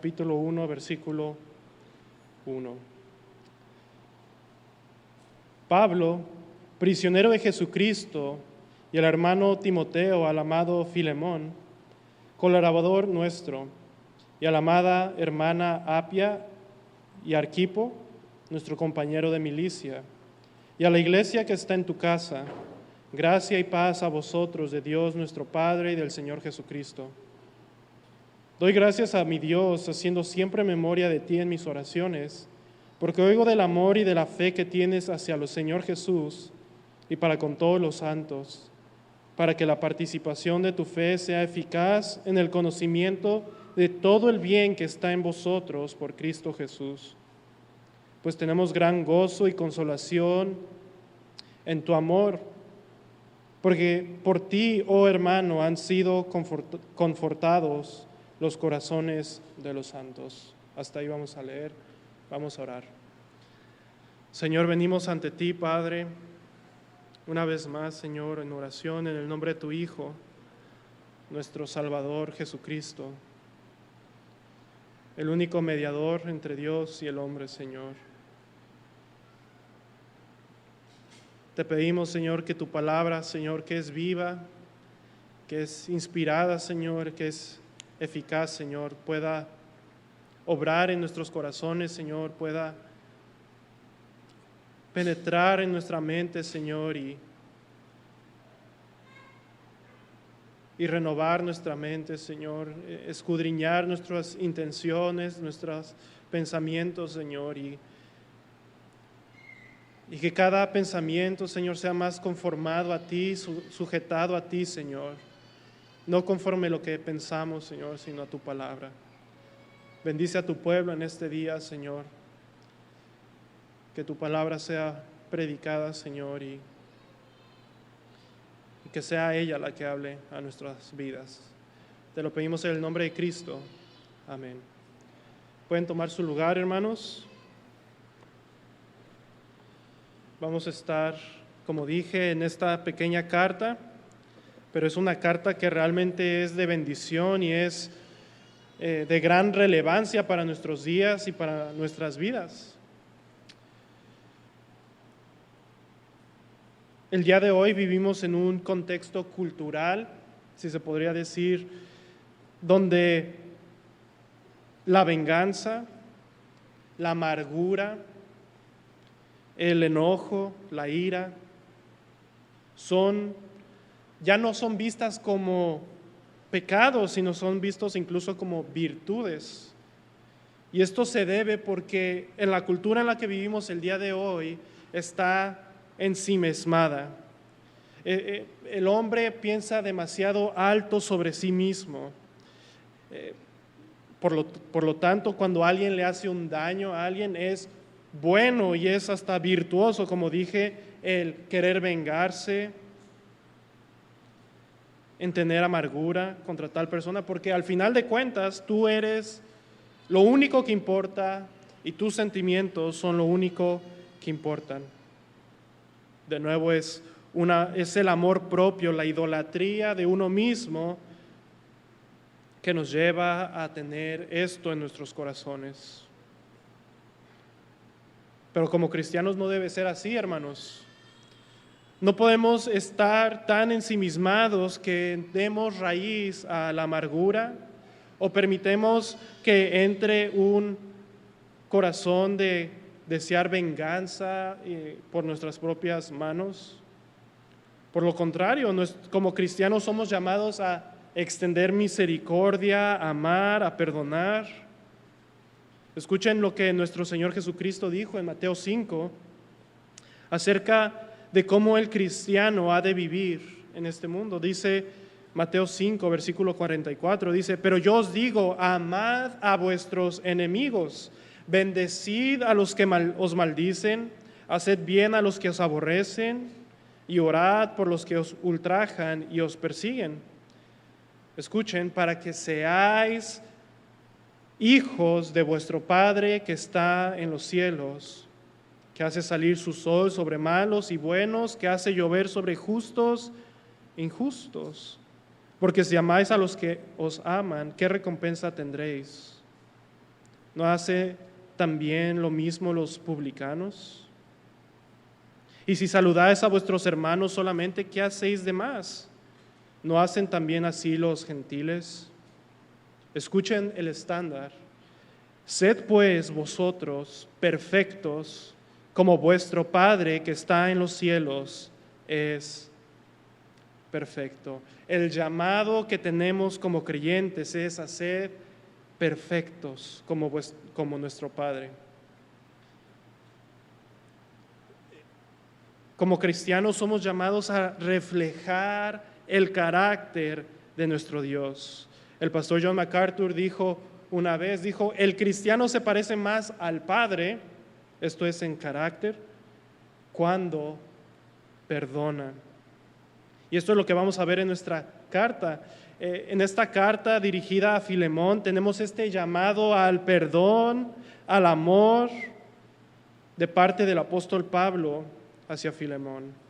capítulo 1, versículo 1. Pablo, prisionero de Jesucristo, y el hermano Timoteo, al amado Filemón, colaborador nuestro, y a la amada hermana Apia y Arquipo, nuestro compañero de milicia, y a la iglesia que está en tu casa, gracia y paz a vosotros de Dios nuestro Padre y del Señor Jesucristo. Doy gracias a mi Dios, haciendo siempre memoria de ti en mis oraciones, porque oigo del amor y de la fe que tienes hacia el Señor Jesús y para con todos los santos, para que la participación de tu fe sea eficaz en el conocimiento de todo el bien que está en vosotros por Cristo Jesús. Pues tenemos gran gozo y consolación en tu amor, porque por ti, oh hermano, han sido confortados los corazones de los santos. Hasta ahí vamos a leer, vamos a orar. Señor, venimos ante ti, Padre, una vez más, Señor, en oración en el nombre de tu Hijo, nuestro Salvador Jesucristo, el único mediador entre Dios y el hombre, Señor. Te pedimos, Señor, que tu palabra, Señor, que es viva, que es inspirada, Señor, que es eficaz, Señor, pueda obrar en nuestros corazones, Señor, pueda penetrar en nuestra mente, Señor, y renovar nuestra mente, Señor, escudriñar nuestras intenciones, nuestros pensamientos, Señor, y que cada pensamiento, Señor, sea más conformado a ti, sujetado a ti, Señor, no conforme lo que pensamos, Señor, sino a tu palabra. Bendice a tu pueblo en este día, Señor, que tu palabra sea predicada, Señor, y que sea ella la que hable a nuestras vidas. Te lo pedimos en el nombre de Cristo. Amén. ¿Pueden tomar su lugar, hermanos? Vamos a estar, como dije, en esta pequeña carta, pero es una carta que realmente es de bendición y es de gran relevancia para nuestros días y para nuestras vidas. El día de hoy vivimos en un contexto cultural, si se podría decir, donde la venganza, la amargura, el enojo, la ira, ya no son vistas como pecados, sino son vistos incluso como virtudes. Y esto se debe porque en la cultura en la que vivimos el día de hoy está ensimismada. El hombre piensa demasiado alto sobre sí mismo. Por lo tanto, cuando alguien le hace un daño a alguien, es bueno y es hasta virtuoso, como dije, el querer vengarse, en tener amargura contra tal persona, porque al final de cuentas tú eres lo único que importa y tus sentimientos son lo único que importan. De nuevo es el amor propio, la idolatría de uno mismo que nos lleva a tener esto en nuestros corazones. Pero como cristianos no debe ser así, hermanos. No podemos estar tan ensimismados que demos raíz a la amargura o permitemos que entre un corazón de desear venganza por nuestras propias manos. Por lo contrario, como cristianos somos llamados a extender misericordia, a amar, a perdonar. Escuchen lo que nuestro Señor Jesucristo dijo en Mateo 5 acerca de cómo el cristiano ha de vivir en este mundo. Dice Mateo 5, versículo 44, dice: pero yo os digo, amad a vuestros enemigos, bendecid a los que os maldicen, haced bien a los que os aborrecen y orad por los que os ultrajan y os persiguen. Escuchen, para que seáis hijos de vuestro Padre que está en los cielos, que hace salir su sol sobre malos y buenos, que hace llover sobre justos e injustos. Porque si amáis a los que os aman, ¿qué recompensa tendréis? ¿No hace también lo mismo los publicanos? Y si saludáis a vuestros hermanos solamente, ¿qué hacéis de más? ¿No hacen también así los gentiles? Escuchen el estándar. Sed pues vosotros perfectos, como vuestro Padre que está en los cielos es perfecto. El llamado que tenemos como creyentes es a ser perfectos como nuestro Padre. Como cristianos somos llamados a reflejar el carácter de nuestro Dios. El pastor John MacArthur dijo una vez, el cristiano se parece más al Padre, esto es en carácter, cuando perdona. Y esto es lo que vamos a ver en nuestra carta. En esta carta dirigida a Filemón tenemos este llamado al perdón, al amor de parte del apóstol Pablo hacia Filemón.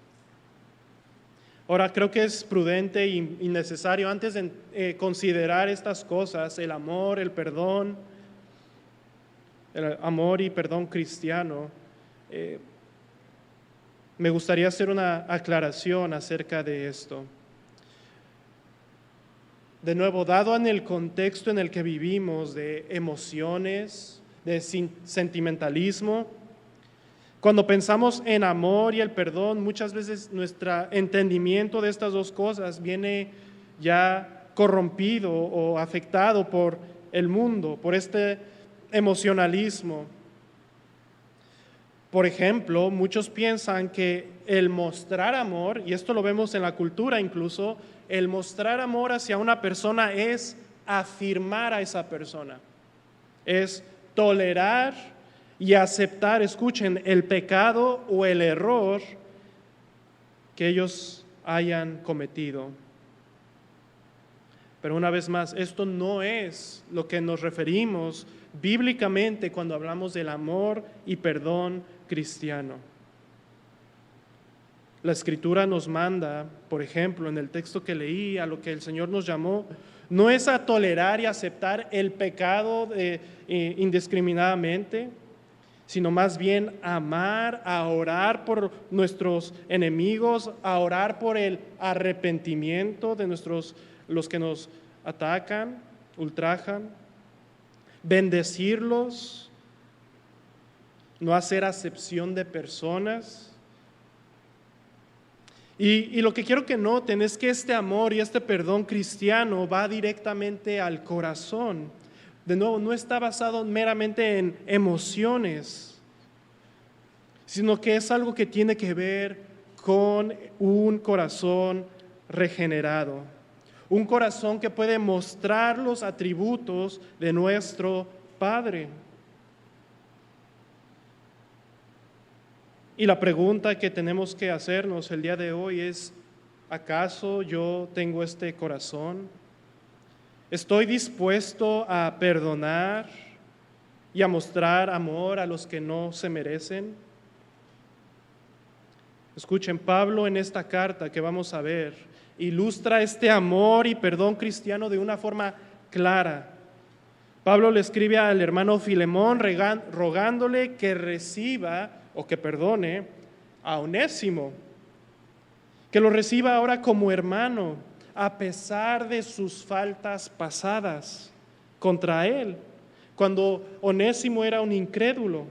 Ahora, creo que es prudente y necesario, antes de considerar estas cosas, el amor y perdón cristiano, me gustaría hacer una aclaración acerca de esto. De nuevo, dado en el contexto en el que vivimos de emociones, de sentimentalismo, cuando pensamos en amor y el perdón, muchas veces nuestro entendimiento de estas dos cosas viene ya corrompido o afectado por el mundo, por este emocionalismo. Por ejemplo, muchos piensan que el mostrar amor, y esto lo vemos en la cultura incluso, el mostrar amor hacia una persona es afirmar a esa persona, es tolerar y aceptar, escuchen, el pecado o el error que ellos hayan cometido. Pero una vez más, esto no es lo que nos referimos bíblicamente cuando hablamos del amor y perdón cristiano. La Escritura nos manda, por ejemplo, en el texto que leí, a lo que el Señor nos llamó, no es a tolerar y aceptar el pecado indiscriminadamente, sino más bien a amar, a orar por nuestros enemigos, a orar por el arrepentimiento de los que nos atacan, ultrajan, bendecirlos, no hacer acepción de personas. Y lo que quiero que noten es que este amor y este perdón cristiano va directamente al corazón. De nuevo, no está basado meramente en emociones, sino que es algo que tiene que ver con un corazón regenerado, un corazón que puede mostrar los atributos de nuestro Padre. Y la pregunta que tenemos que hacernos el día de hoy es, ¿acaso yo tengo este corazón? ¿Estoy dispuesto a perdonar y a mostrar amor a los que no se merecen? Escuchen, Pablo en esta carta que vamos a ver ilustra este amor y perdón cristiano de una forma clara. Pablo le escribe al hermano Filemón rogándole que reciba o que perdone a Onésimo, que lo reciba ahora como hermano, a pesar de sus faltas pasadas contra él, cuando Onésimo era un incrédulo.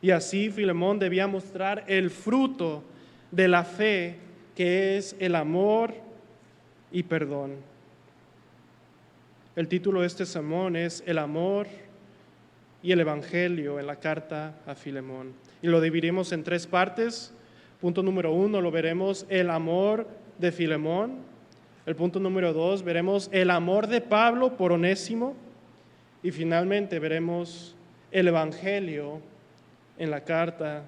Y así Filemón debía mostrar el fruto de la fe, que es el amor y perdón. El título de este sermón es El amor y el evangelio en la carta a Filemón. Y lo dividimos en tres partes. Punto número 1 lo veremos el amor de Filemón. El punto número 2 veremos el amor de Pablo por Onésimo. Y finalmente veremos el evangelio en la carta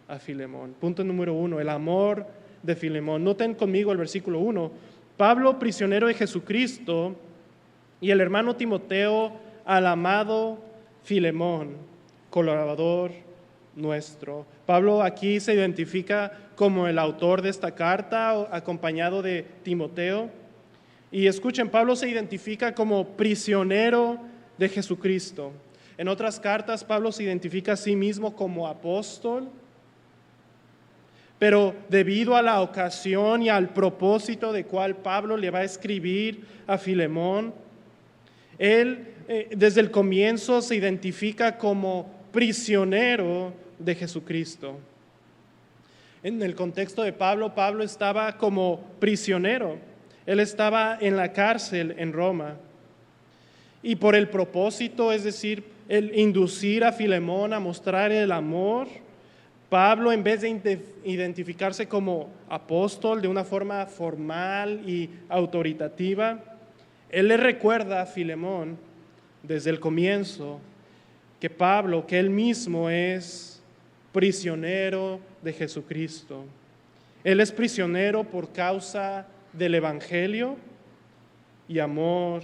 a Filemón. Punto número 1, el amor de Filemón. Noten conmigo el versículo 1. Pablo, prisionero de Jesucristo, y el hermano Timoteo, al amado Filemón, colaborador nuestro. Pablo aquí se identifica como el autor de esta carta, acompañado de Timoteo. Y escuchen, Pablo se identifica como prisionero de Jesucristo. En otras cartas, Pablo se identifica a sí mismo como apóstol, pero debido a la ocasión y al propósito de cual Pablo le va a escribir a Filemón, él desde el comienzo se identifica como prisionero de Jesucristo. En el contexto de Pablo, Pablo estaba como prisionero. Él estaba en la cárcel en Roma. Y por el propósito, es decir, el inducir a Filemón a mostrar el amor, Pablo, en vez de identificarse como apóstol de una forma formal y autoritativa, él le recuerda a Filemón desde el comienzo que Pablo, que él mismo es prisionero de Jesucristo. Él es prisionero por causa del Evangelio y amor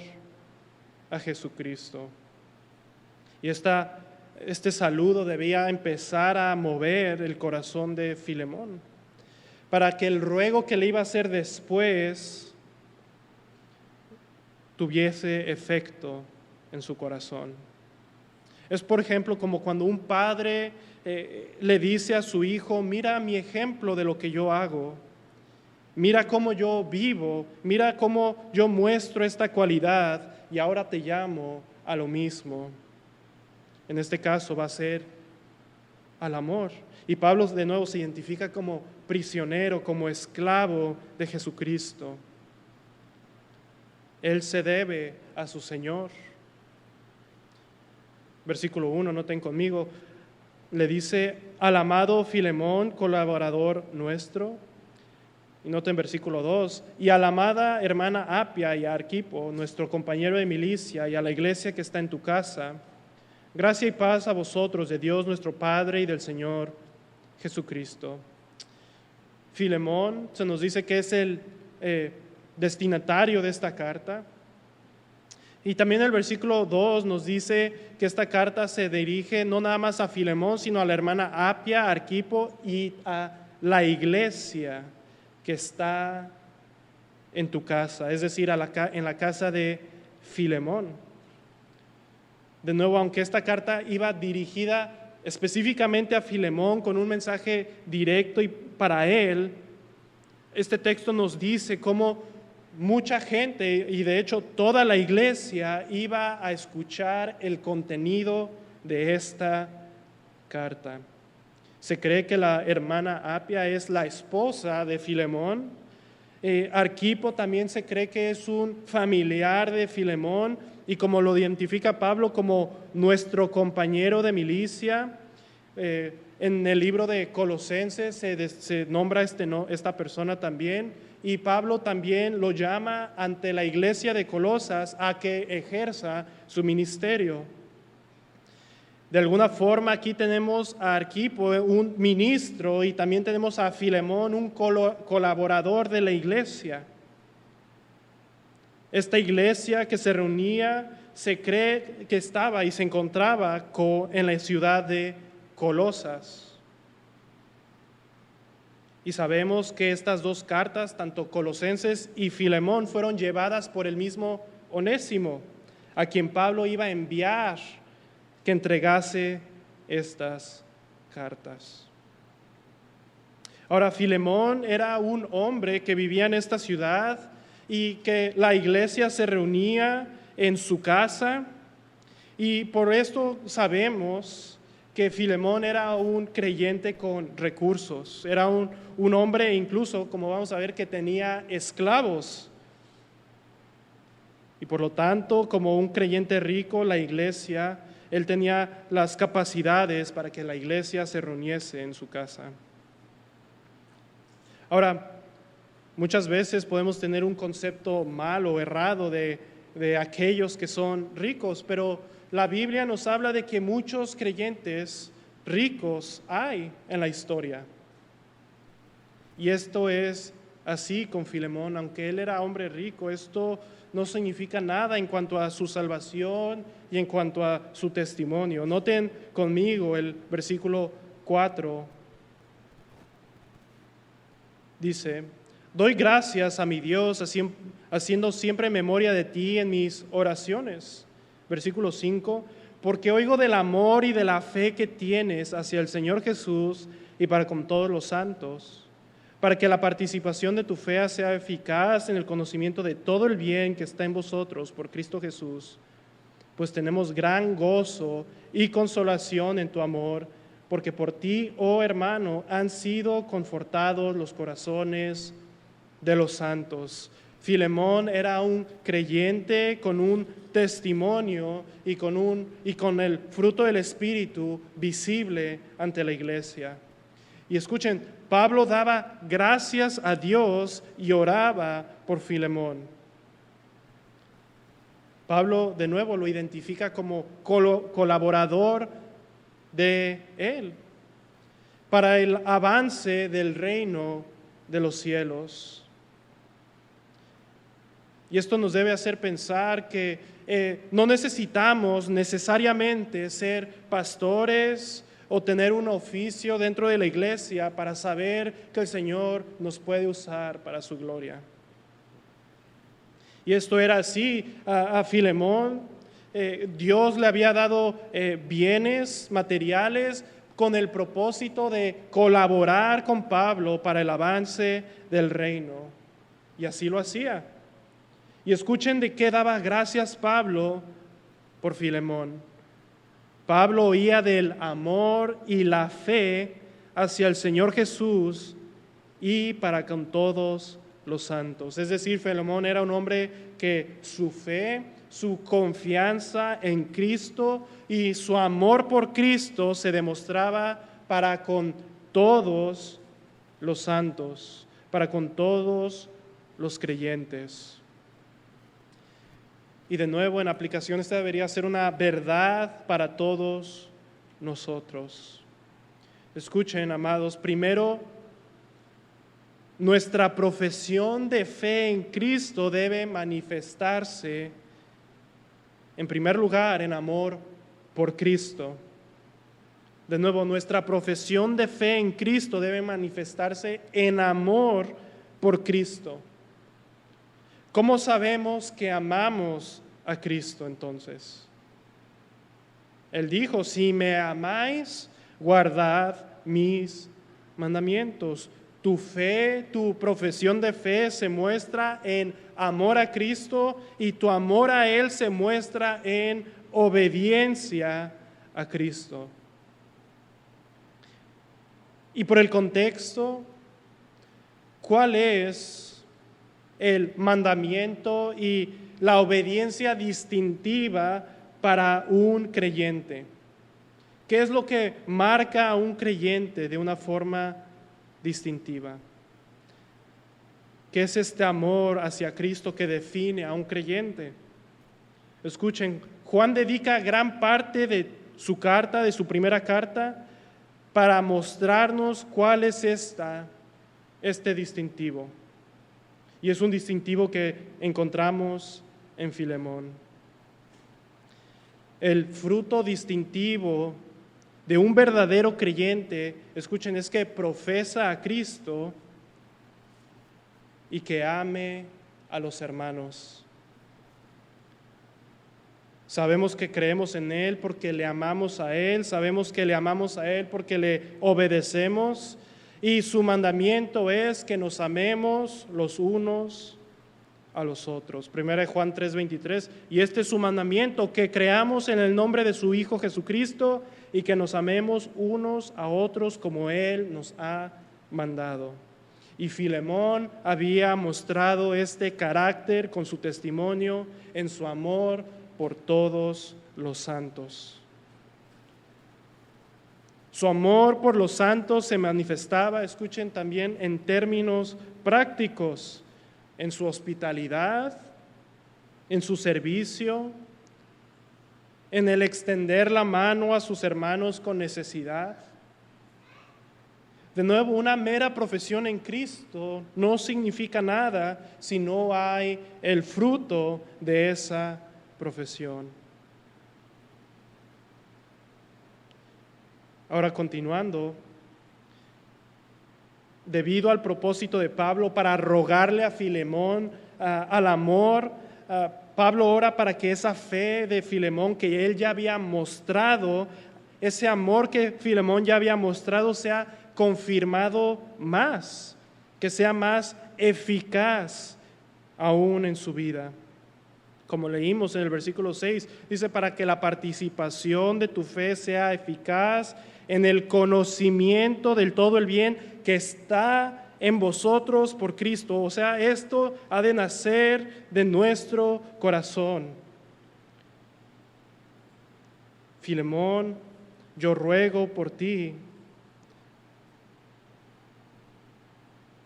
a Jesucristo. Y este saludo debía empezar a mover el corazón de Filemón, para que el ruego que le iba a hacer después tuviese efecto en su corazón. Es, por ejemplo, como cuando un padre le dice a su hijo: mira mi ejemplo de lo que yo hago, mira cómo yo vivo, mira cómo yo muestro esta cualidad y ahora te llamo a lo mismo. En este caso va a ser al amor. Y Pablo de nuevo se identifica como prisionero, como esclavo de Jesucristo. Él se debe a su Señor. Versículo 1, noten conmigo, le dice: al amado Filemón, colaborador nuestro. Y noten versículo 2, y a la amada hermana Apia y a Arquipo, nuestro compañero de milicia, y a la iglesia que está en tu casa. Gracia y paz a vosotros de Dios nuestro Padre y del Señor Jesucristo. Filemón se nos dice que es el destinatario de esta carta. Y también el versículo 2 nos dice que esta carta se dirige no nada más a Filemón, sino a la hermana Apia, a Arquipo y a la iglesia que está en tu casa, es decir, en la casa de Filemón. De nuevo, aunque esta carta iba dirigida específicamente a Filemón con un mensaje directo y para él, este texto nos dice cómo mucha gente, y de hecho toda la iglesia, iba a escuchar el contenido de esta carta. Se cree que la hermana Apia es la esposa de Filemón. Arquipo también se cree que es un familiar de Filemón, y como lo identifica Pablo como nuestro compañero de milicia, en el libro de Colosenses se nombra esta persona también, y Pablo también lo llama ante la iglesia de Colosas a que ejerza su ministerio. De alguna forma aquí tenemos a Arquipo, un ministro, y también tenemos a Filemón, un colaborador de la iglesia. Esta iglesia que se reunía, se cree que estaba y se encontraba en la ciudad de Colosas. Y sabemos que estas dos cartas, tanto Colosenses y Filemón, fueron llevadas por el mismo Onésimo, a quien Pablo iba a enviar que entregase estas cartas. Ahora, Filemón era un hombre que vivía en esta ciudad y que la iglesia se reunía en su casa, y por esto sabemos que Filemón era un creyente con recursos, era un hombre incluso, como vamos a ver, que tenía esclavos. Y por lo tanto, como un creyente rico, la iglesia, él tenía las capacidades para que la iglesia se reuniese en su casa. Ahora, muchas veces podemos tener un concepto malo, errado de aquellos que son ricos, pero la Biblia nos habla de que muchos creyentes ricos hay en la historia. Y esto es así con Filemón, aunque él era hombre rico, esto no significa nada en cuanto a su salvación y en cuanto a su testimonio. Noten conmigo el versículo 4. Dice: doy gracias a mi Dios haciendo siempre memoria de ti en mis oraciones. Versículo 5. porque oigo del amor y de la fe que tienes hacia el Señor Jesús y para con todos los santos, para que la participación de tu fe sea eficaz en el conocimiento de todo el bien que está en vosotros por Cristo Jesús, pues tenemos gran gozo y consolación en tu amor, porque por ti, oh hermano, han sido confortados los corazones de los santos. Filemón era un creyente con un testimonio y con el fruto del Espíritu visible ante la iglesia. Y escuchen, Pablo daba gracias a Dios y oraba por Filemón. Pablo de nuevo lo identifica como colaborador de él para el avance del reino de los cielos. Y esto nos debe hacer pensar que no necesitamos necesariamente ser pastores o tener un oficio dentro de la iglesia para saber que el Señor nos puede usar para su gloria. Y esto era así a Filemón. Dios le había dado bienes materiales con el propósito de colaborar con Pablo para el avance del reino. Y así lo hacía. Y escuchen de qué daba gracias Pablo por Filemón. Pablo oía del amor y la fe hacia el Señor Jesús y para con todos los santos. Es decir, Filemón era un hombre que su fe, su confianza en Cristo y su amor por Cristo se demostraba para con todos los santos, para con todos los creyentes. Y de nuevo, en aplicación, esta debería ser una verdad para todos nosotros. Escuchen, amados, primero, nuestra profesión de fe en Cristo debe manifestarse, en primer lugar, en amor por Cristo. De nuevo, nuestra profesión de fe en Cristo debe manifestarse en amor por Cristo. ¿Cómo sabemos que amamos a Cristo entonces? Él dijo, si me amáis, guardad mis mandamientos. Tu fe, tu profesión de fe se muestra en amor a Cristo y tu amor a Él se muestra en obediencia a Cristo. Y por el contexto, ¿cuál es el mandamiento y la obediencia distintiva para un creyente? ¿Qué es lo que marca a un creyente de una forma distintiva? ¿Qué es este amor hacia Cristo que define a un creyente? Escuchen, Juan dedica gran parte de su carta, de su primera carta, para mostrarnos cuál es este distintivo. Y es un distintivo que encontramos en Filemón. El fruto distintivo de un verdadero creyente, escuchen, es que profesa a Cristo y que ame a los hermanos. Sabemos que creemos en Él porque le amamos a Él, sabemos que le amamos a Él porque le obedecemos. Y su mandamiento es que nos amemos los unos a los otros. 1 Juan 3:23, y este es su mandamiento, que creamos en el nombre de su Hijo Jesucristo y que nos amemos unos a otros como Él nos ha mandado. Y Filemón había mostrado este carácter con su testimonio en su amor por todos los santos. Su amor por los santos se manifestaba, escuchen, también en términos prácticos, en su hospitalidad, en su servicio, en el extender la mano a sus hermanos con necesidad. De nuevo, una mera profesión en Cristo no significa nada si no hay el fruto de esa profesión. Ahora, continuando, debido al propósito de Pablo para rogarle a Filemón al amor Pablo ora para que esa fe de Filemón que él ya había mostrado, ese amor que Filemón ya había mostrado sea confirmado más, que sea más eficaz aún en su vida. Como leímos en el versículo 6, dice, para que la participación de tu fe sea eficaz en el conocimiento del todo el bien que está en vosotros por Cristo. O sea, esto ha de nacer de nuestro corazón. Filemón, yo ruego por ti,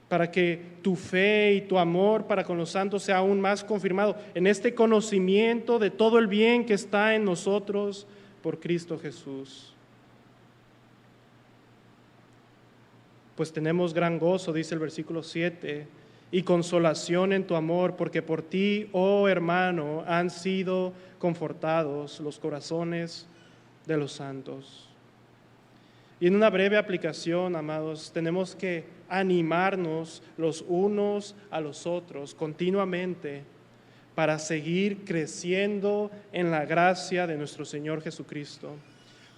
para que tu fe y tu amor para con los santos sea aún más confirmado en este conocimiento de todo el bien que está en nosotros por Cristo Jesús. Pues tenemos gran gozo, dice el versículo 7, y consolación en tu amor, porque por ti, oh hermano, han sido confortados los corazones de los santos. Y en una breve aplicación, amados, tenemos que animarnos los unos a los otros continuamente para seguir creciendo en la gracia de nuestro Señor Jesucristo,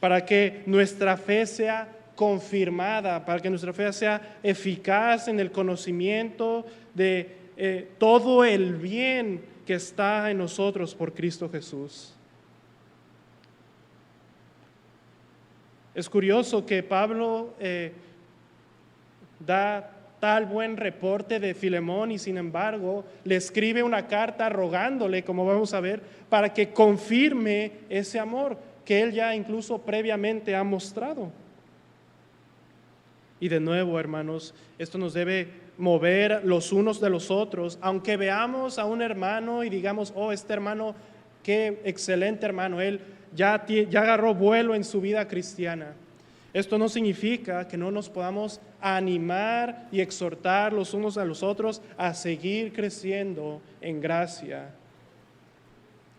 para que nuestra fe sea confirmada, para que nuestra fe sea eficaz en el conocimiento de todo el bien que está en nosotros por Cristo Jesús. Es curioso que Pablo da tal buen reporte de Filemón y sin embargo le escribe una carta rogándole, como vamos a ver, para que confirme ese amor que él ya incluso previamente ha mostrado. Y de nuevo, hermanos, esto nos debe mover los unos de los otros, aunque veamos a un hermano y digamos, oh, este hermano, qué excelente hermano, él ya agarró vuelo en su vida cristiana. Esto no significa que no nos podamos animar y exhortar los unos a los otros a seguir creciendo en gracia,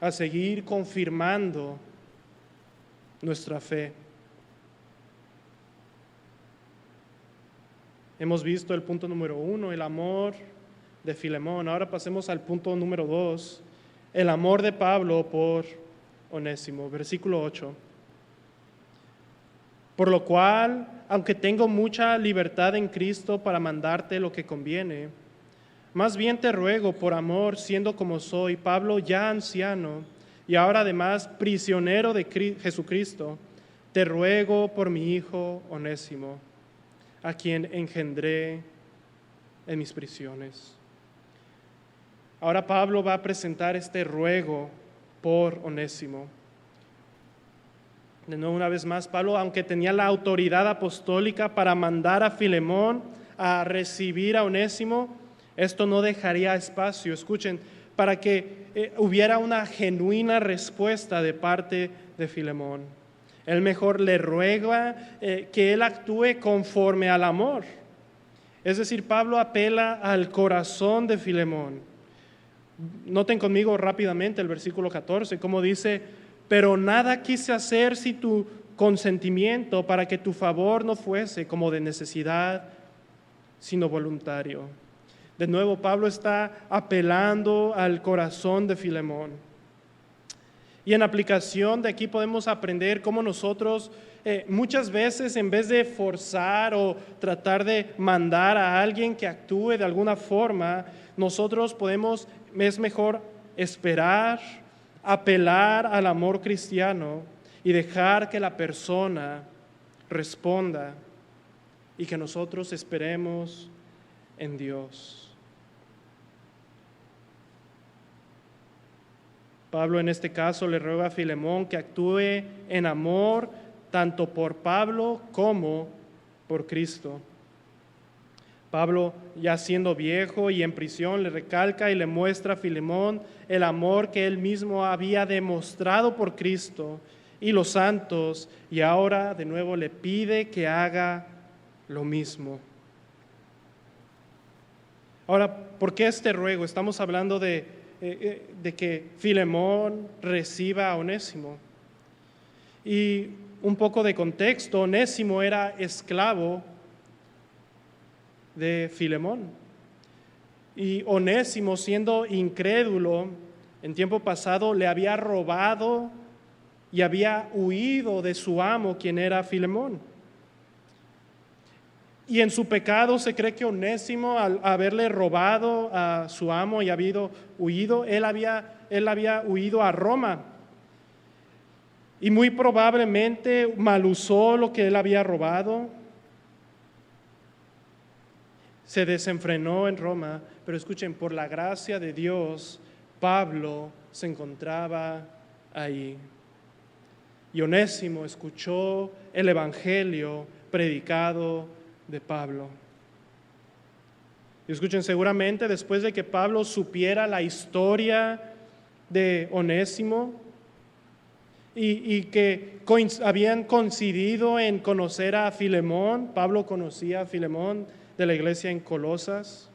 a seguir confirmando nuestra fe. Hemos visto el punto número 1, el amor de Filemón. Ahora pasemos al punto número 2, el amor de Pablo por Onésimo. Versículo 8. Por lo cual, aunque tengo mucha libertad en Cristo para mandarte lo que conviene, más bien te ruego por amor, siendo como soy, Pablo ya anciano, y ahora además prisionero de Jesucristo, te ruego por mi hijo Onésimo, a quien engendré en mis prisiones. Ahora Pablo va a presentar este ruego por Onésimo. De nuevo, una vez más, Pablo, aunque tenía la autoridad apostólica para mandar a Filemón a recibir a Onésimo, esto no dejaría espacio, escuchen, para que hubiera una genuina respuesta de parte de Filemón. Él mejor le ruega que él actúe conforme al amor. Es decir, Pablo apela al corazón de Filemón. Noten conmigo rápidamente el versículo 14, como dice, pero nada quise hacer sin tu consentimiento para que tu favor no fuese como de necesidad, sino voluntario. De nuevo, Pablo está apelando al corazón de Filemón. Y en aplicación de aquí podemos aprender cómo nosotros muchas veces en vez de forzar o tratar de mandar a alguien que actúe de alguna forma, nosotros es mejor esperar, apelar al amor cristiano y dejar que la persona responda y que nosotros esperemos en Dios. Pablo en este caso le ruega a Filemón que actúe en amor tanto por Pablo como por Cristo. Pablo, ya siendo viejo y en prisión, le recalca y le muestra a Filemón el amor que él mismo había demostrado por Cristo y los santos, y ahora de nuevo le pide que haga lo mismo. Ahora, ¿por qué este ruego? Estamos hablando de que Filemón reciba a Onésimo. Y un poco de contexto, Onésimo era esclavo de Filemón. Y Onésimo, siendo incrédulo, en tiempo pasado le había robado y había huido de su amo, quien era Filemón. Y en su pecado se cree que Onésimo, al haberle robado a su amo y habido huido, él había huido a Roma. Y muy probablemente malusó lo que él había robado. Se desenfrenó en Roma, pero escuchen, por la gracia de Dios, Pablo se encontraba ahí. Y Onésimo escuchó el evangelio predicado de Pablo. Y escuchen, seguramente después de que Pablo supiera la historia de Onésimo y que habían coincidido en conocer a Filemón, Pablo conocía a Filemón de la iglesia en Colosas,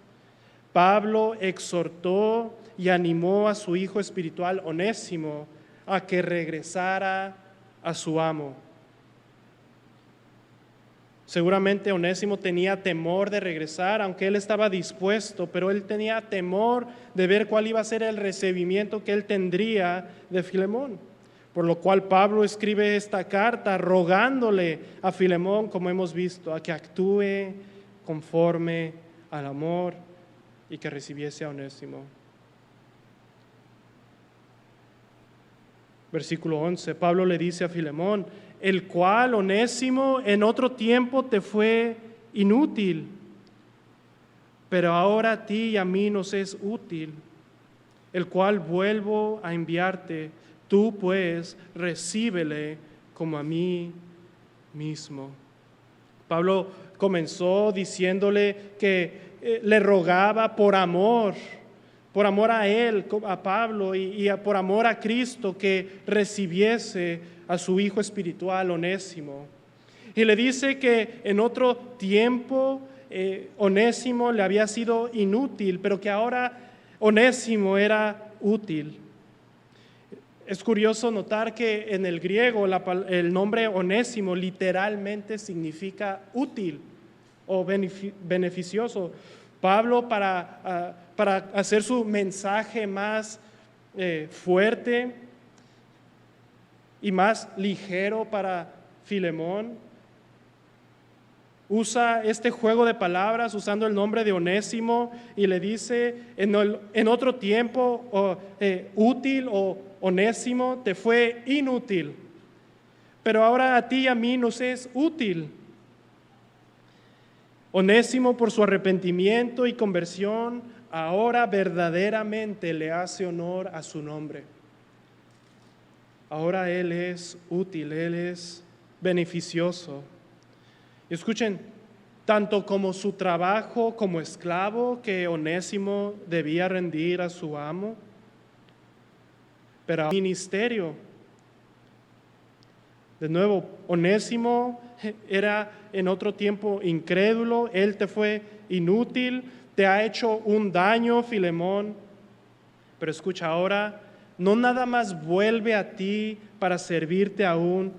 Pablo exhortó y animó a su hijo espiritual Onésimo a que regresara a su amo. Seguramente Onésimo tenía temor de regresar, aunque él estaba dispuesto, pero él tenía temor de ver cuál iba a ser el recibimiento que él tendría de Filemón. Por lo cual Pablo escribe esta carta rogándole a Filemón, como hemos visto, a que actúe conforme al amor y que recibiese a Onésimo. Versículo 11, Pablo le dice a Filemón, el cual, Onésimo, en otro tiempo te fue inútil, pero ahora a ti y a mí nos es útil, el cual vuelvo a enviarte, tú pues recíbele como a mí mismo. Pablo comenzó diciéndole que le rogaba por amor a él, a Pablo, y por amor a Cristo, que recibiese a su hijo espiritual, Onésimo. Y le dice que en otro tiempo Onésimo le había sido inútil, pero que ahora Onésimo era útil. Es curioso notar que en el griego el nombre Onésimo literalmente significa útil o beneficioso. Pablo, para hacer su mensaje más fuerte y más ligero para Filemón, usa este juego de palabras usando el nombre de Onésimo y le dice en otro tiempo útil o Onésimo te fue inútil, pero ahora a ti y a mí nos es útil. Onésimo, por su arrepentimiento y conversión, ahora verdaderamente le hace honor a su nombre. Ahora él es útil, él es beneficioso. Y escuchen, tanto como su trabajo como esclavo que Onésimo debía rendir a su amo, pero al ministerio. De nuevo, Onésimo era en otro tiempo incrédulo, él te fue inútil, te ha hecho un daño, Filemón, pero escucha ahora, no nada más vuelve a ti para servirte aún,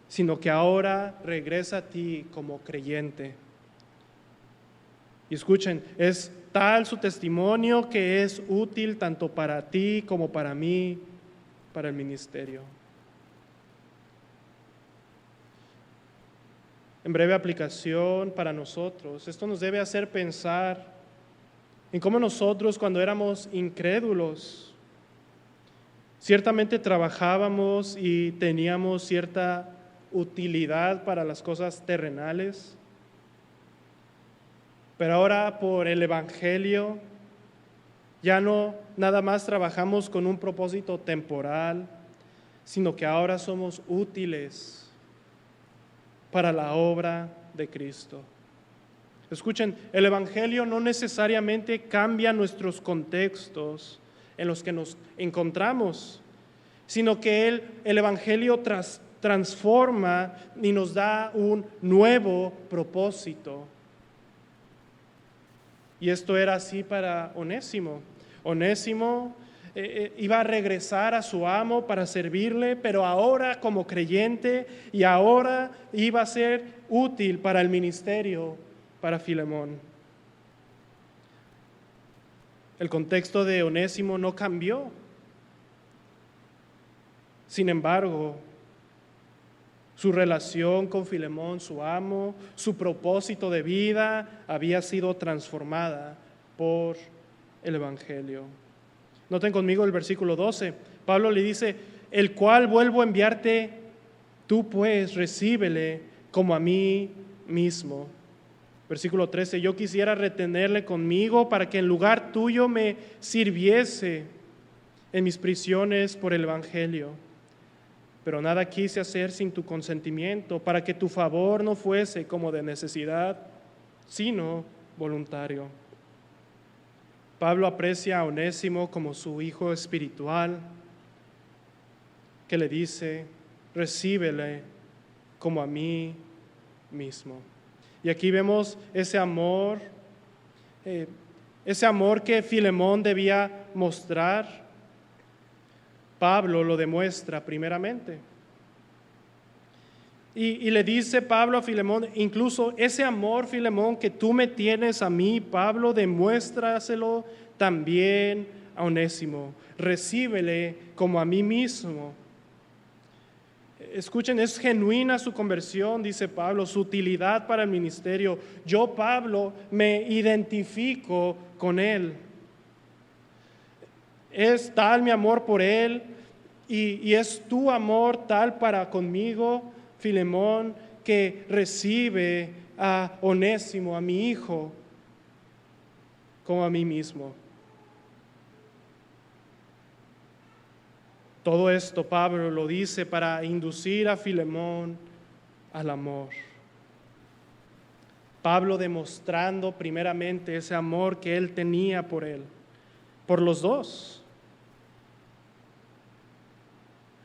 sino que ahora regresa a ti como creyente. Y escuchen, es tal su testimonio que es útil tanto para ti como para mí, para el ministerio. En breve aplicación para nosotros, esto nos debe hacer pensar en cómo nosotros, cuando éramos incrédulos, ciertamente trabajábamos y teníamos cierta utilidad para las cosas terrenales, pero ahora por el Evangelio ya no nada más trabajamos con un propósito temporal, sino que ahora somos útiles para la obra de Cristo. Escuchen, el Evangelio no necesariamente cambia nuestros contextos en los que nos encontramos, sino que el Evangelio transforma y nos da un nuevo propósito. Y esto era así para Onésimo. Onésimo iba a regresar a su amo para servirle, pero ahora como creyente, y ahora iba a ser útil para el ministerio, para Filemón. El contexto de Onésimo no cambió. Sin embargo, su relación con Filemón, su amo, su propósito de vida había sido transformada por el Evangelio. Noten conmigo el versículo 12. Pablo le dice, el cual vuelvo a enviarte, tú pues recíbele como a mí mismo. Versículo 13, yo quisiera retenerle conmigo para que en lugar tuyo me sirviese en mis prisiones por el Evangelio. Pero nada quise hacer sin tu consentimiento, para que tu favor no fuese como de necesidad, sino voluntario. Pablo aprecia a Onésimo como su hijo espiritual, que le dice, recíbele como a mí mismo. Y aquí vemos ese amor que Filemón debía mostrar. Pablo lo demuestra primeramente. Y le dice Pablo a Filemón, incluso ese amor, Filemón, que tú me tienes a mí, Pablo, demuéstraselo también a Onésimo. Recíbele como a mí mismo. Escuchen, es genuina su conversión, dice Pablo, su utilidad para el ministerio. Yo, Pablo, me identifico con él. Es tal mi amor por él y es tu amor tal para conmigo, Filemón, que recibe a Onésimo, a mi hijo, como a mí mismo. Todo esto Pablo lo dice para inducir a Filemón al amor. Pablo demostrando primeramente ese amor que él tenía por él, por los dos.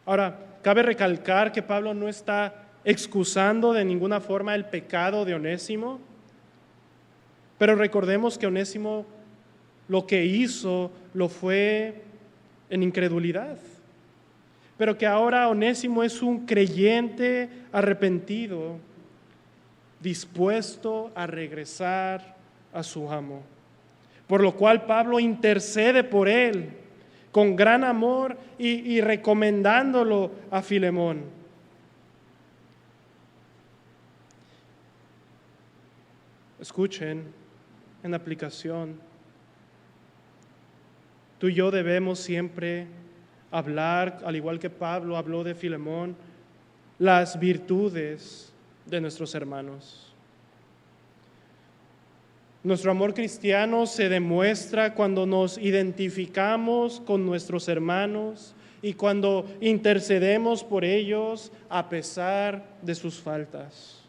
Ahora, cabe recalcar que Pablo no está excusando de ninguna forma el pecado de Onésimo, pero recordemos que Onésimo lo que hizo lo fue en incredulidad, pero que ahora Onésimo es un creyente arrepentido, dispuesto a regresar a su amo, por lo cual Pablo intercede por él con gran amor y recomendándolo a Filemón. Escuchen, en aplicación, tú y yo debemos siempre hablar, al igual que Pablo habló de Filemón, las virtudes de nuestros hermanos. Nuestro amor cristiano se demuestra cuando nos identificamos con nuestros hermanos y cuando intercedemos por ellos a pesar de sus faltas.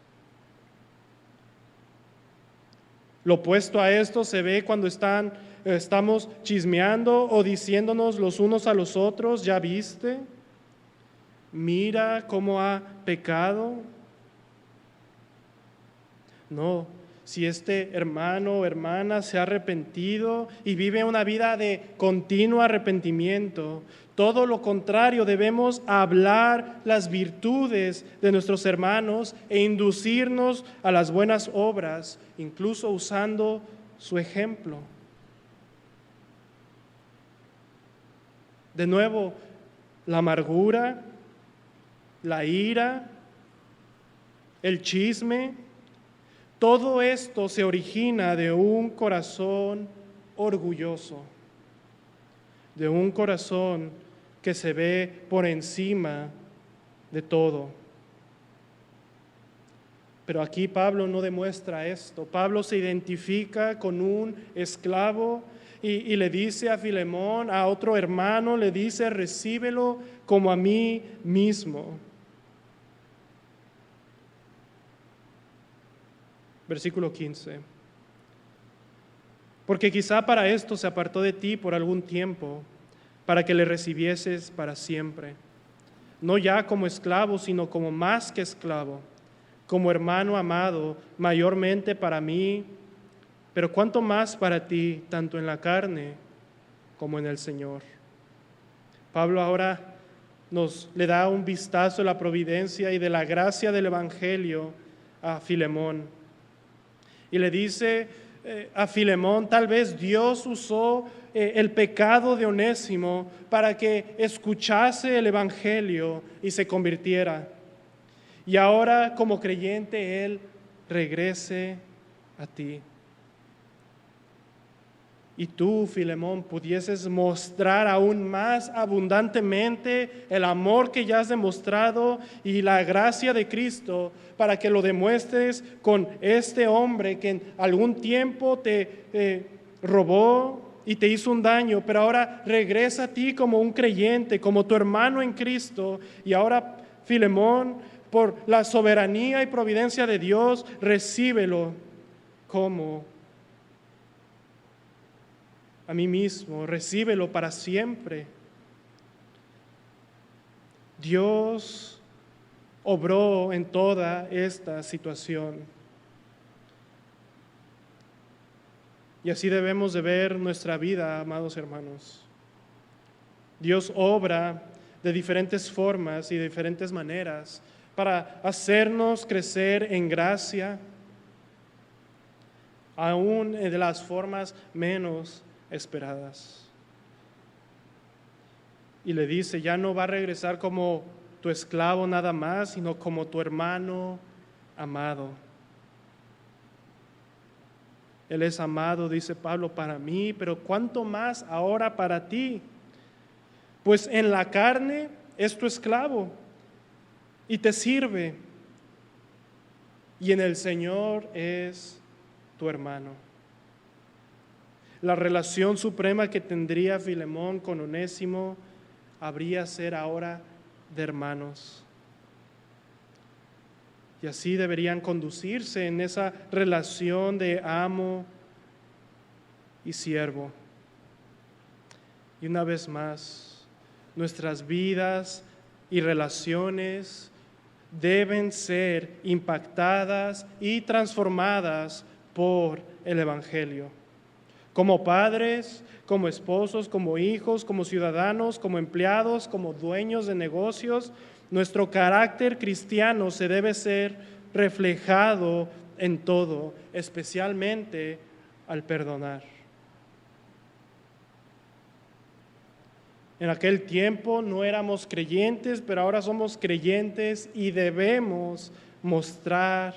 Lo opuesto a esto se ve cuando estamos chismeando o diciéndonos los unos a los otros, ¿ya viste? Mira cómo ha pecado. No. Si este hermano o hermana se ha arrepentido y vive una vida de continuo arrepentimiento, todo lo contrario, debemos hablar las virtudes de nuestros hermanos e inducirnos a las buenas obras, incluso usando su ejemplo. De nuevo, la amargura, la ira, el chisme, todo esto se origina de un corazón orgulloso, de un corazón que se ve por encima de todo. Pero aquí Pablo no demuestra esto. Pablo se identifica con un esclavo y le dice a Filemón, a otro hermano, le dice, recíbelo como a mí mismo. Versículo 15. Porque quizá para esto se apartó de ti por algún tiempo, para que le recibieses para siempre, no ya como esclavo, sino como más que esclavo, como hermano amado, mayormente para mí, pero cuánto más para ti, tanto en la carne como en el Señor. Pablo ahora le da un vistazo de la providencia y de la gracia del Evangelio a Filemón. Y le dice, a Filemón, tal vez Dios usó el pecado de Onésimo para que escuchase el Evangelio y se convirtiera. Y ahora, como creyente, Él regrese a ti. Y tú, Filemón, pudieses mostrar aún más abundantemente el amor que ya has demostrado y la gracia de Cristo para que lo demuestres con este hombre que en algún tiempo te robó y te hizo un daño, pero ahora regresa a ti como un creyente, como tu hermano en Cristo. Y ahora, Filemón, por la soberanía y providencia de Dios, recíbelo como a mí mismo, recíbelo para siempre. Dios obró en toda esta situación. Y así debemos de ver nuestra vida, amados hermanos. Dios obra de diferentes formas y de diferentes maneras para hacernos crecer en gracia, aún de las formas menos esperadas. Y le dice, ya no va a regresar como tu esclavo nada más, sino como tu hermano amado. Él es amado, dice Pablo, para mí, pero cuánto más ahora para ti. Pues en la carne es tu esclavo y te sirve, y en el Señor es tu hermano. La relación suprema que tendría Filemón con Onésimo habría ser ahora de hermanos. Y así deberían conducirse en esa relación de amo y siervo. Y una vez más, nuestras vidas y relaciones deben ser impactadas y transformadas por el Evangelio. Como padres, como esposos, como hijos, como ciudadanos, como empleados, como dueños de negocios, nuestro carácter cristiano se debe ser reflejado en todo, especialmente al perdonar. En aquel tiempo no éramos creyentes, pero ahora somos creyentes y debemos mostrar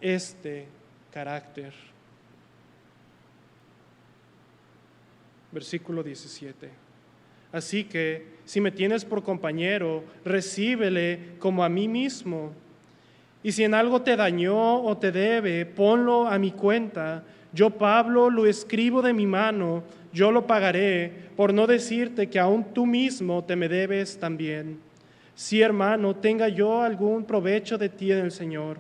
este carácter. Versículo 17. Así que, si me tienes por compañero, recíbele como a mí mismo. Y si en algo te dañó o te debe, ponlo a mi cuenta. Yo, Pablo, lo escribo de mi mano, yo lo pagaré, por no decirte que aún tú mismo te me debes también. Si, hermano, tenga yo algún provecho de ti en el Señor,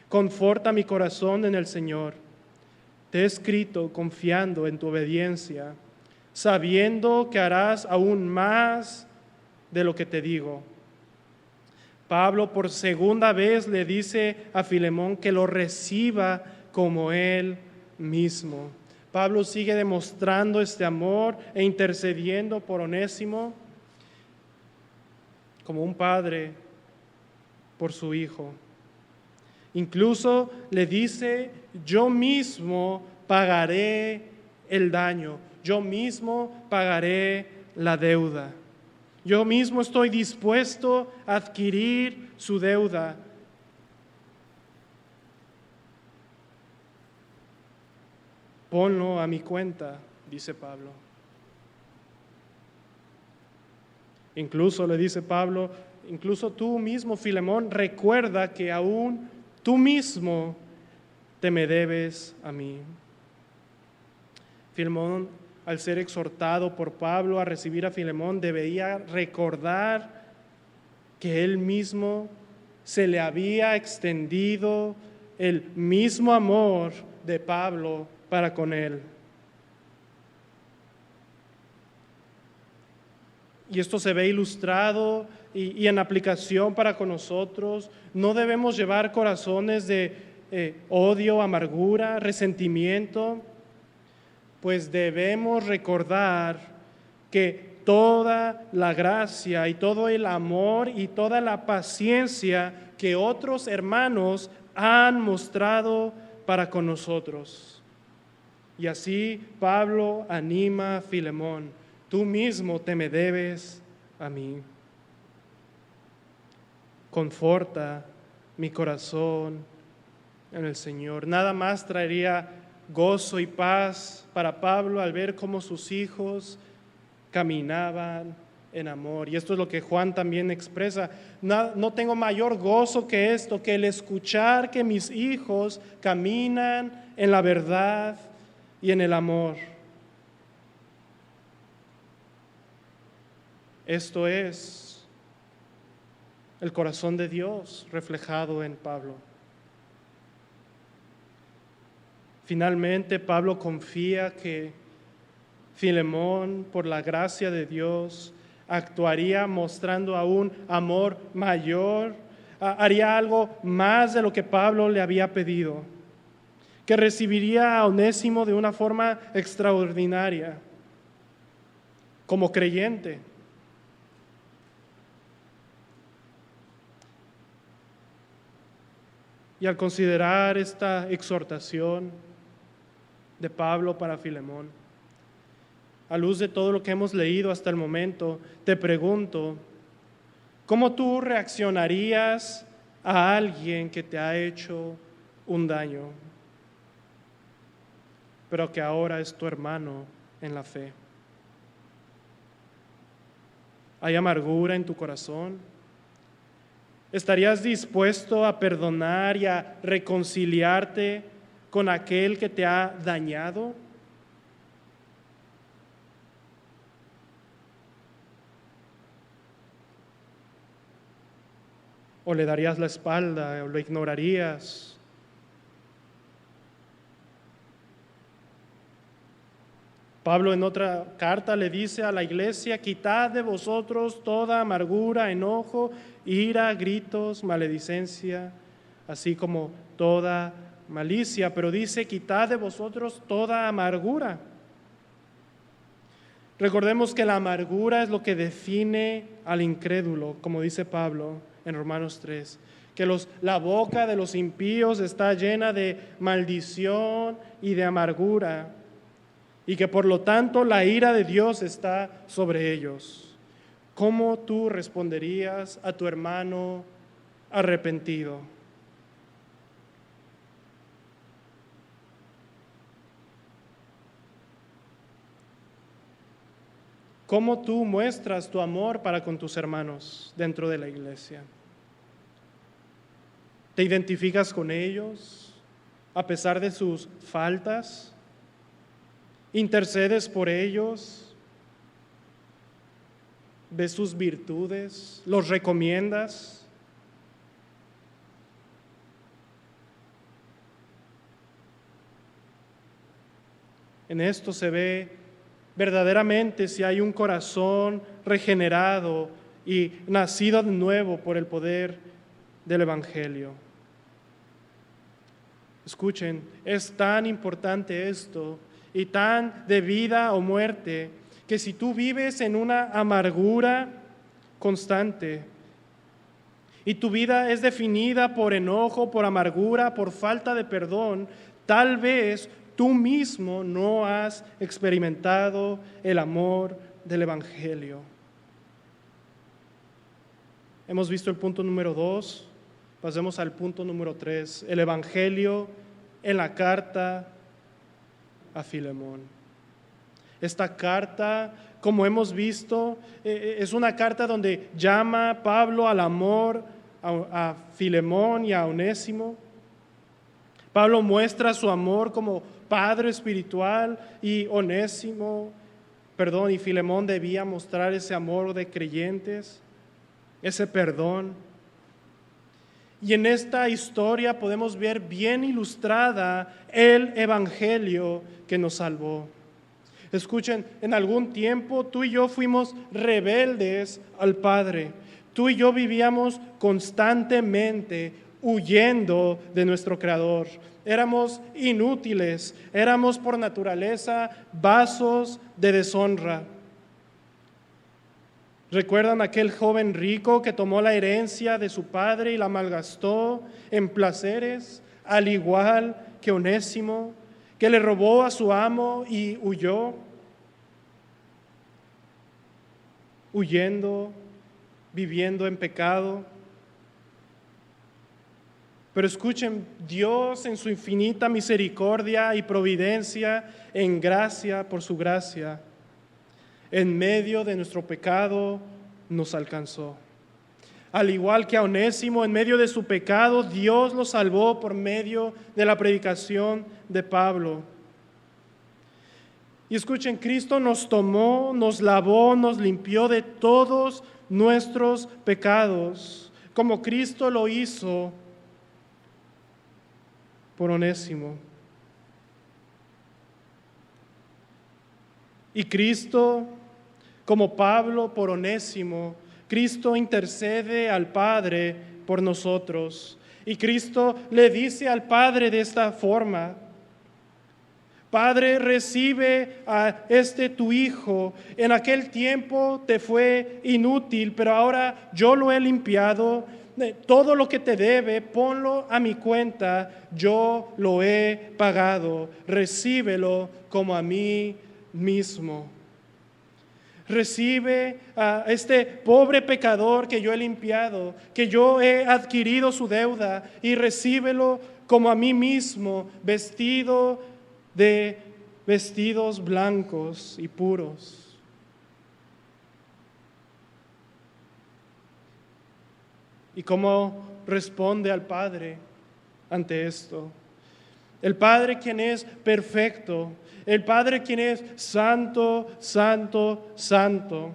conforta mi corazón en el Señor. Te he escrito confiando en tu obediencia, sabiendo que harás aún más de lo que te digo. Pablo por segunda vez le dice a Filemón que lo reciba como él mismo. Pablo sigue demostrando este amor e intercediendo por Onésimo como un padre por su hijo. Incluso le dice, yo mismo pagaré el daño. Yo mismo pagaré la deuda. Yo mismo estoy dispuesto a adquirir su deuda. Ponlo a mi cuenta, dice Pablo. Incluso le dice Pablo, incluso tú mismo, Filemón, recuerda que aún tú mismo te me debes a mí. Filemón, al ser exhortado por Pablo a recibir a Filemón, debía recordar que él mismo se le había extendido el mismo amor de Pablo para con él. Y esto se ve ilustrado y en aplicación para con nosotros. No debemos llevar corazones de odio, amargura, resentimiento, pues debemos recordar que toda la gracia y todo el amor y toda la paciencia que otros hermanos han mostrado para con nosotros, Y así Pablo anima a Filemón: tú mismo te me debes a mí. Conforta mi corazón en el Señor. Nada más traería gozo y paz para Pablo al ver cómo sus hijos caminaban en amor. Y esto es lo que Juan también expresa: no tengo mayor gozo que esto, que el escuchar que mis hijos caminan en la verdad y en el amor. Esto es el corazón de Dios reflejado en Pablo. Finalmente, Pablo confía que Filemón, por la gracia de Dios, actuaría mostrando aún amor mayor, haría algo más de lo que Pablo le había pedido, que recibiría a Onésimo de una forma extraordinaria, como creyente. Y al considerar esta exhortación de Pablo para Filemón, a luz de todo lo que hemos leído hasta el momento, te pregunto: ¿cómo tú reaccionarías a alguien que te ha hecho un daño, pero que ahora es tu hermano en la fe? ¿Hay amargura en tu corazón? ¿Estarías dispuesto a perdonar y a reconciliarte con aquel que te ha dañado? ¿O le darías la espalda o lo ignorarías? Pablo en otra carta le dice a la iglesia: quitad de vosotros toda amargura, enojo, ira, gritos, maledicencia, así como toda malicia. Pero dice: quitad de vosotros toda amargura. Recordemos que la amargura es lo que define al incrédulo, como dice Pablo en Romanos 3, que la boca de los impíos está llena de maldición y de amargura, y que por lo tanto la ira de Dios está sobre ellos. ¿Cómo tú responderías a tu hermano arrepentido? ¿Cómo tú muestras tu amor para con tus hermanos dentro de la iglesia? ¿Te identificas con ellos a pesar de sus faltas? ¿Intercedes por ellos? ¿Ves sus virtudes? ¿Los recomiendas? En esto se ve verdaderamente si hay un corazón regenerado y nacido de nuevo por el poder del Evangelio. Escuchen, es tan importante esto y tan de vida o muerte, que si tú vives en una amargura constante y tu vida es definida por enojo, por amargura, por falta de perdón, tal vez tú mismo no has experimentado el amor del Evangelio. Hemos visto el punto número 2, pasemos al punto número 3, el Evangelio en la carta a Filemón. Esta carta, como hemos visto, es una carta donde llama Pablo al amor a Filemón y a Onésimo. Pablo muestra su amor como padre espiritual y Filemón debía mostrar ese amor de creyentes, ese perdón. Y en esta historia podemos ver bien ilustrada el Evangelio que nos salvó. Escuchen, en algún tiempo tú y yo fuimos rebeldes al Padre. Tú y yo vivíamos constantemente huyendo de nuestro Creador. Éramos inútiles, éramos por naturaleza vasos de deshonra. ¿Recuerdan aquel joven rico que tomó la herencia de su padre y la malgastó en placeres, al igual que Onésimo, que le robó a su amo y huyó, huyendo, viviendo en pecado. Pero escuchen, Dios en su infinita misericordia y providencia, en gracia, por su gracia, en medio de nuestro pecado, nos alcanzó. Al igual que a Onésimo, en medio de su pecado, Dios lo salvó por medio de la predicación de Pablo. Y escuchen, Cristo nos tomó, nos lavó, nos limpió de todos nuestros pecados, como Cristo lo hizo por Onésimo. Y Cristo, como Pablo por Onésimo, Cristo intercede al Padre por nosotros. Y Cristo le dice al Padre de esta forma: Padre, recibe a tu hijo. En aquel tiempo te fue inútil, pero ahora yo lo he limpiado. Todo lo que te debe, ponlo a mi cuenta. Yo lo he pagado. Recíbelo como a mí mismo. Recibe a este pobre pecador que yo he limpiado, que yo he adquirido su deuda, y recíbelo como a mí mismo, vestido de vestidos blancos y puros. ¿Y cómo responde al Padre ante esto? El Padre, quien es perfecto, el Padre quien es santo, santo, santo,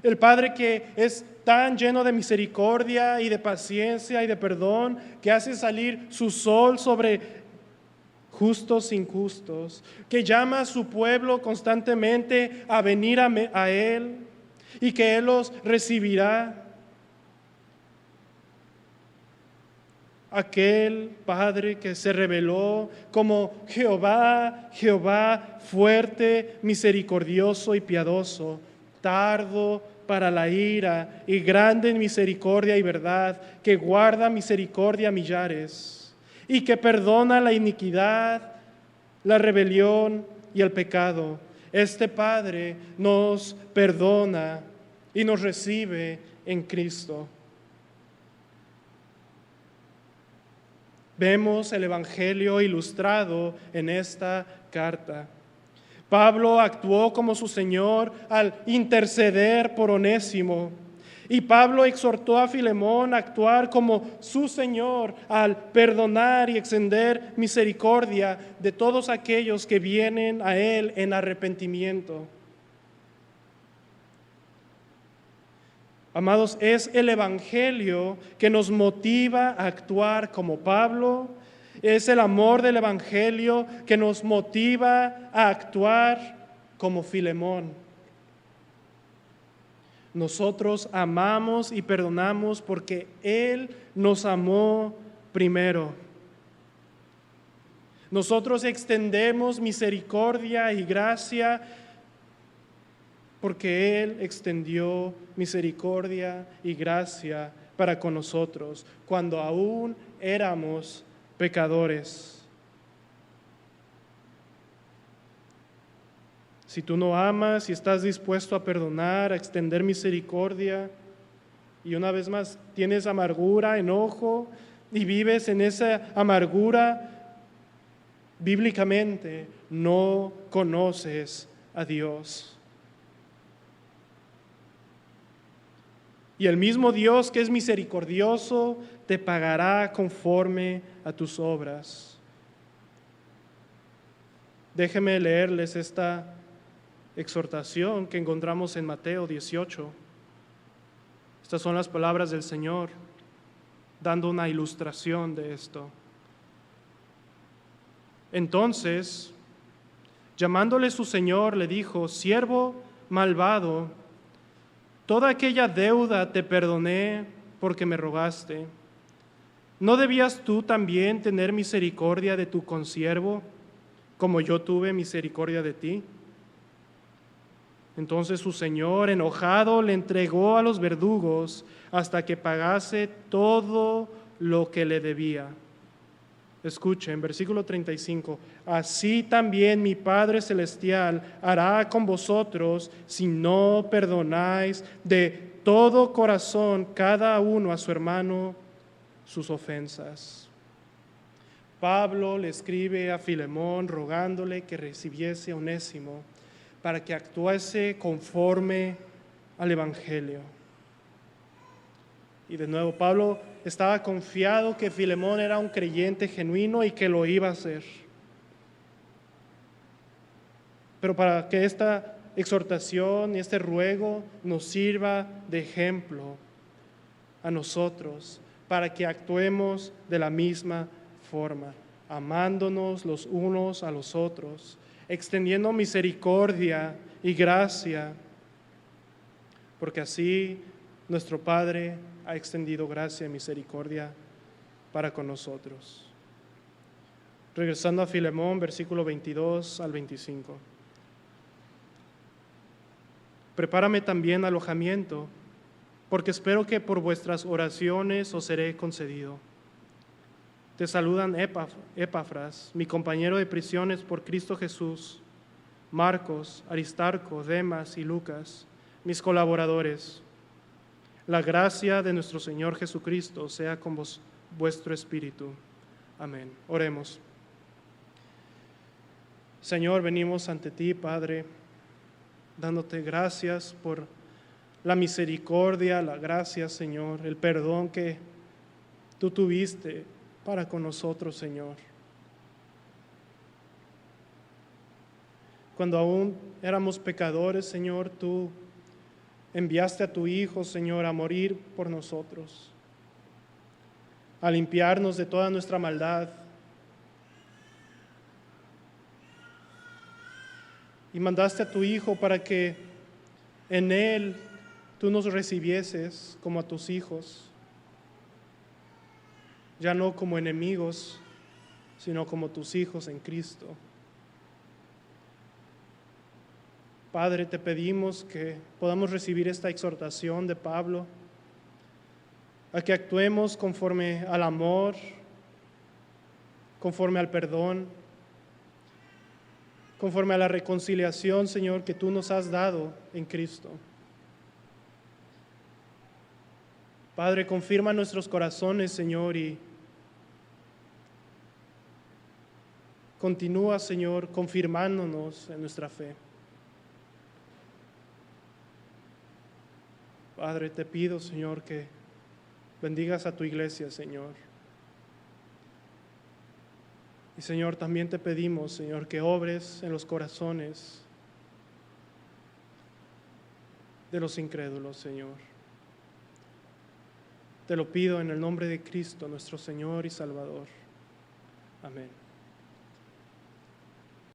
el Padre que es tan lleno de misericordia y de paciencia y de perdón, que hace salir su sol sobre justos e injustos, que llama a su pueblo constantemente a venir a Él y que Él los recibirá. Aquel Padre que se reveló como Jehová, Jehová, fuerte, misericordioso y piadoso, tardo para la ira y grande en misericordia y verdad, que guarda misericordia a millares y que perdona la iniquidad, la rebelión y el pecado. Este Padre nos perdona y nos recibe en Cristo. Vemos el Evangelio ilustrado en esta carta. Pablo actuó como su Señor al interceder por Onésimo. Y Pablo exhortó a Filemón a actuar como su Señor al perdonar y extender misericordia de todos aquellos que vienen a Él en arrepentimiento. Amados, es el Evangelio que nos motiva a actuar como Pablo. Es el amor del Evangelio que nos motiva a actuar como Filemón. Nosotros amamos y perdonamos porque Él nos amó primero. Nosotros extendemos misericordia y gracia porque Él extendió misericordia y gracia para con nosotros cuando aún éramos pecadores. Si tú no amas y estás dispuesto a perdonar, a extender misericordia, y una vez más tienes amargura, enojo, y vives en esa amargura, bíblicamente no conoces a Dios. Y el mismo Dios que es misericordioso te pagará conforme a tus obras. Déjenme leerles esta exhortación que encontramos en Mateo 18. Estas son las palabras del Señor, dando una ilustración de esto. Entonces, llamándole su Señor, le dijo: siervo malvado, toda aquella deuda te perdoné porque me rogaste. ¿No debías tú también tener misericordia de tu consiervo, como yo tuve misericordia de ti? Entonces su señor, enojado, le entregó a los verdugos hasta que pagase todo lo que le debía. Escuchen, versículo 35. Así también mi Padre Celestial hará con vosotros si no perdonáis de todo corazón cada uno a su hermano sus ofensas. Pablo le escribe a Filemón rogándole que recibiese a Onésimo para que actuase conforme al Evangelio. Y de nuevo, Pablo estaba confiado que Filemón era un creyente genuino y que lo iba a hacer. Pero para que esta exhortación y este ruego nos sirva de ejemplo a nosotros, para que actuemos de la misma forma, amándonos los unos a los otros, extendiendo misericordia y gracia, porque así nuestro Padre ha extendido gracia y misericordia para con nosotros. Regresando a Filemón, versículo 22 al 25. Prepárame también alojamiento, porque espero que por vuestras oraciones os seré concedido. Te saludan Epafras, mi compañero de prisiones por Cristo Jesús, Marcos, Aristarco, Demas y Lucas, mis colaboradores. La gracia de nuestro Señor Jesucristo sea con vuestro espíritu. Amén. Oremos. Señor, venimos ante ti, Padre, dándote gracias por la misericordia, la gracia, Señor, el perdón que tú tuviste para con nosotros, Señor. Cuando aún éramos pecadores, Señor, tú enviaste a tu Hijo, Señor, a morir por nosotros, a limpiarnos de toda nuestra maldad. Y mandaste a tu Hijo para que en Él tú nos recibieses como a tus hijos, ya no como enemigos, sino como tus hijos en Cristo. Padre, te pedimos que podamos recibir esta exhortación de Pablo, a que actuemos conforme al amor, conforme al perdón, conforme a la reconciliación, Señor, que tú nos has dado en Cristo. Padre, confirma nuestros corazones, Señor, y continúa, Señor, confirmándonos en nuestra fe. Padre, te pido, Señor, que bendigas a tu iglesia, Señor. Y, Señor, también te pedimos, Señor, que obres en los corazones de los incrédulos, Señor. Te lo pido en el nombre de Cristo, nuestro Señor y Salvador. Amén.